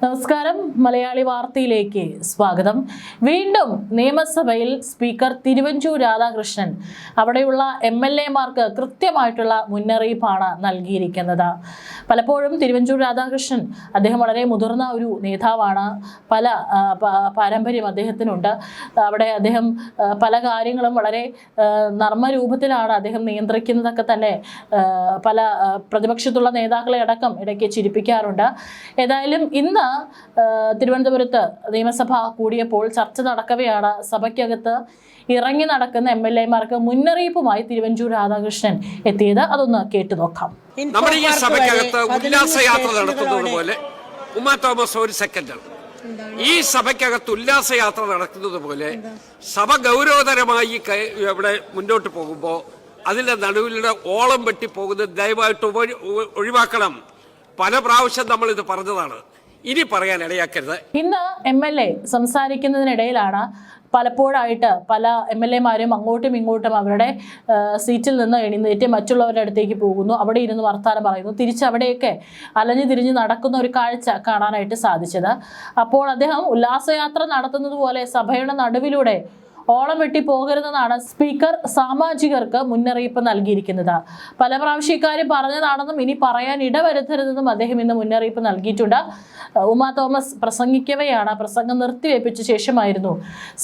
നമസ്കാരം. മലയാളി വാർത്തയിലേക്ക് സ്വാഗതം. വീണ്ടും നിയമസഭയിൽ സ്പീക്കർ തിരുവഞ്ചൂർ രാധാകൃഷ്ണൻ അവിടെയുള്ള MLA-മാർക്ക് കൃത്യമായിട്ടുള്ള മുന്നറിയിപ്പാണ് നൽകിയിരിക്കുന്നത്. പലപ്പോഴും തിരുവഞ്ചൂർ രാധാകൃഷ്ണൻ അദ്ദേഹം വളരെ മുതിർന്ന ഒരു നേതാവാണ്. പല പാരമ്പര്യം അദ്ദേഹത്തിനുണ്ട്. അവിടെ അദ്ദേഹം പല കാര്യങ്ങളും വളരെ നർമ്മരൂപത്തിലാണ് അദ്ദേഹം നിയന്ത്രിക്കുന്നതൊക്കെ തന്നെ പല പ്രതിപക്ഷത്തുള്ള നേതാക്കളെ അടക്കം ഇടയ്ക്ക് ചിരിപ്പിക്കാറുണ്ട്. ഏതായാലും ഇന്ന് തിരുവനന്തപുരത്ത് നിയമസഭ കൂടിയപ്പോൾ ചർച്ച നടക്കവെയാണ് സഭയ്ക്കകത്ത് ഇറങ്ങി നടക്കുന്ന MLA-മാർക്ക് മുന്നറിയിപ്പുമായി തിരുവഞ്ചൂർ രാധാകൃഷ്ണൻ എത്തിയത്. അതൊന്ന് കേട്ടു നോക്കാം. നമ്മുടെ ഈ സഭയ്ക്കകത്ത് ഉല്ലാസയാത്ര നടത്തുന്നത് പോലെ ഉമ്മാ തോമസ് ഒരു സെക്കൻഡ്, ഈ സഭയ്ക്കകത്ത് ഉല്ലാസയാത്ര നടത്തുന്നത് പോലെ സഭ ഗൗരവതരമായി ഇവിടെ മുന്നോട്ട് പോകുമ്പോൾ അതിന്റെ നടുവിലൂടെ ഓളം വെട്ടി പോകുന്നത് ദയവായിട്ട് ഒഴിവാക്കണം. പല പ്രാവശ്യം നമ്മൾ ഇത് പറഞ്ഞതാണ്, ഇനി പറയാൻ ഇടയാക്കരുത്. ഇന്ന് MLA സംസാരിക്കുന്നതിനിടയിലാണ് പലപ്പോഴായിട്ട് പല MLA-മാരും അങ്ങോട്ടും ഇങ്ങോട്ടും അവരുടെ സീറ്റിൽ നിന്ന് എഴുന്നേറ്റ് മറ്റുള്ളവരുടെ അടുത്തേക്ക് പോകുന്നു. അവിടെ ഇരുന്ന് വർത്താനം പറയുന്നു. തിരിച്ചവിടെയൊക്കെ അലഞ്ഞു തിരിഞ്ഞ് നടക്കുന്ന ഒരു കാഴ്ച കാണാനായിട്ട് സാധിച്ചത്. അപ്പോൾ അദ്ദേഹം ഉല്ലാസയാത്ര നടത്തുന്നത് പോലെ സഭയുടെ നടുവിലൂടെ ഓളം വെട്ടി പോകരുതെന്നാണ് സ്പീക്കർ സാമാജികർക്ക് മുന്നറിയിപ്പ് നൽകിയിരിക്കുന്നത്. പല പ്രാവശ്യം ഇക്കാര്യം പറഞ്ഞതാണെന്നും ഇനി പറയാൻ ഇടവരുത്തരുതെന്നും അദ്ദേഹം ഇന്ന് മുന്നറിയിപ്പ് നൽകിയിട്ടുണ്ട്. ഉമ്മാ തോമസ് പ്രസംഗിക്കവെയാണ് പ്രസംഗം നിർത്തിവെപ്പിച്ച ശേഷമായിരുന്നു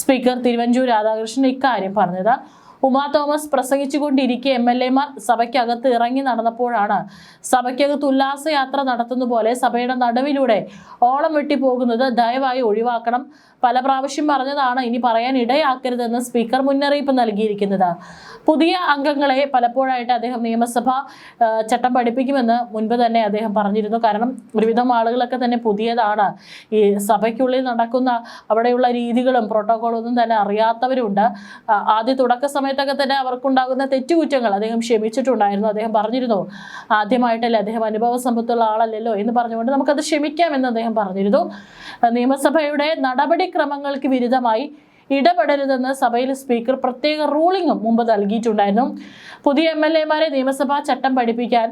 സ്പീക്കർ തിരുവഞ്ചൂർ രാധാകൃഷ്ണൻ ഇക്കാര്യം പറഞ്ഞത്. ഉമ്മാ തോമസ് പ്രസംഗിച്ചുകൊണ്ടിരിക്കെ MLA-മാർ സഭയ്ക്കകത്ത് ഇറങ്ങി നടന്നപ്പോഴാണ് സഭയ്ക്കകത്ത് ഉല്ലാസയാത്ര നടത്തുന്ന പോലെ സഭയുടെ നടുവിലൂടെ ഓളം വെട്ടി പോകുന്നത് ദയവായി ഒഴിവാക്കണം. പല പ്രാവശ്യം പറഞ്ഞതാണ്, ഇനി പറയാൻ ഇടയാക്കരുതെന്ന് സ്പീക്കർ മുന്നറിയിപ്പ് നൽകിയിരിക്കുന്നത്. പുതിയ അംഗങ്ങളെ പലപ്പോഴായിട്ട് അദ്ദേഹം നിയമസഭ ചട്ടം പഠിപ്പിക്കുമെന്ന് മുൻപ് തന്നെ അദ്ദേഹം പറഞ്ഞിരുന്നു. കാരണം ഒരുവിധം ആളുകളൊക്കെ തന്നെ പുതിയതാണ്. ഈ സഭയ്ക്കുള്ളിൽ നടക്കുന്ന അവിടെയുള്ള രീതികളും പ്രോട്ടോക്കോളും ഒന്നും തന്നെ അറിയാത്തവരുണ്ട്. ആദ്യ തുടക്ക സമയത്തൊക്കെ തന്നെ അവർക്കുണ്ടാകുന്ന തെറ്റുകുറ്റങ്ങൾ അദ്ദേഹം ക്ഷമിച്ചിട്ടുണ്ടായിരുന്നു. അദ്ദേഹം പറഞ്ഞിരുന്നു, ആദ്യമായിട്ടല്ലേ, അദ്ദേഹം അനുഭവ സമ്പത്തുള്ള ആളല്ലല്ലോ എന്ന് പറഞ്ഞുകൊണ്ട് നമുക്കത് ക്ഷമിക്കാമെന്ന് അദ്ദേഹം പറഞ്ഞിരുന്നു. നിയമസഭയുടെ നടപടിക്രമങ്ങൾക്ക് വിരുദ്ധമായി ഇടപെടരുതെന്ന് സഭയിൽ സ്പീക്കർ പ്രത്യേക റൂളിംഗും മുമ്പ് നൽകിയിട്ടുണ്ടായിരുന്നു. പുതിയ MLA-മാരെ നിയമസഭാ ചട്ടം പഠിപ്പിക്കാൻ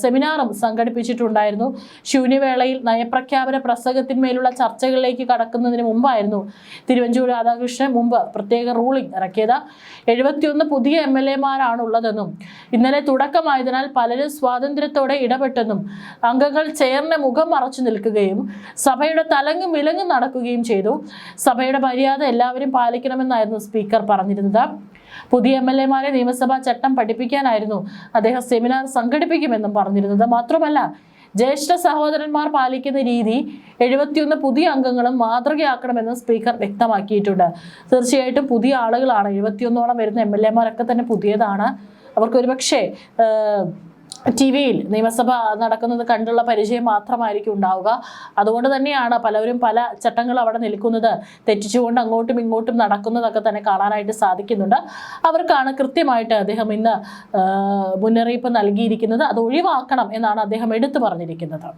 സെമിനാറും സംഘടിപ്പിച്ചിട്ടുണ്ടായിരുന്നു. ശൂന്യവേളയിൽ നയപ്രഖ്യാപന പ്രസംഗത്തിന്മേലുള്ള ചർച്ചകളിലേക്ക് കടക്കുന്നതിന് മുമ്പായിരുന്നു തിരുവഞ്ചൂർ രാധാകൃഷ്ണൻ മുമ്പ് പ്രത്യേക റൂളിംഗ് ഇറക്കിയത്. 71 പുതിയ MLA-മാരാണുള്ളതെന്നും ഇന്നലെ തുടക്കമായതിനാൽ പലരും സ്വാതന്ത്ര്യത്തോടെ ഇടപെട്ടെന്നും അംഗങ്ങൾ ചേർന്ന് മുഖം മറച്ചു നിൽക്കുകയും സഭയുടെ തലങ്ങും വിലങ്ങും നടക്കുകയും ചെയ്തു. സഭയുടെ മര്യാദ എല്ലാവരും പാലിക്കണമെന്നായിരുന്നു സ്പീക്കർ പറഞ്ഞിരുന്നത്. പുതിയ MLA-മാരെ നിയമസഭാ ചട്ടം പഠിപ്പിക്കാനായിരുന്നു അദ്ദേഹം സെമിനാർ സംഘടിപ്പിക്കുമെന്നും പറഞ്ഞിരുന്നത്. മാത്രമല്ല, ജ്യേഷ്ഠ സഹോദരന്മാർ പാലിക്കുന്ന രീതി 71 പുതിയ അംഗങ്ങളും മാതൃകയാക്കണമെന്നും സ്പീക്കർ വ്യക്തമാക്കിയിട്ടുണ്ട്. തീർച്ചയായിട്ടും പുതിയ ആളുകളാണ്. 71ഓളം വരുന്ന MLA-മാരൊക്കെ തന്നെ പുതിയതാണ്. അവർക്ക് ഒരുപക്ഷെ TV-യിൽ നിയമസഭ നടക്കുന്നത് കണ്ടുള്ള പരിചയം മാത്രമായിരിക്കും ഉണ്ടാവുക. അതുകൊണ്ട് തന്നെയാണ് പലവരും പല ചട്ടങ്ങൾ അവിടെ നിൽക്കുന്നത് തെറ്റിച്ചുകൊണ്ട് അങ്ങോട്ടും ഇങ്ങോട്ടും നടക്കുന്നതൊക്കെ തന്നെ കാണാനായിട്ട് സാധിക്കുന്നുണ്ട്. അവർക്കാണ് കൃത്യമായിട്ട് അദ്ദേഹം ഇന്ന് മുന്നറിയിപ്പ് നൽകിയിരിക്കുന്നത്. അത് ഒഴിവാക്കണം എന്നാണ് അദ്ദേഹം എടുത്തു പറഞ്ഞിരിക്കുന്നത്.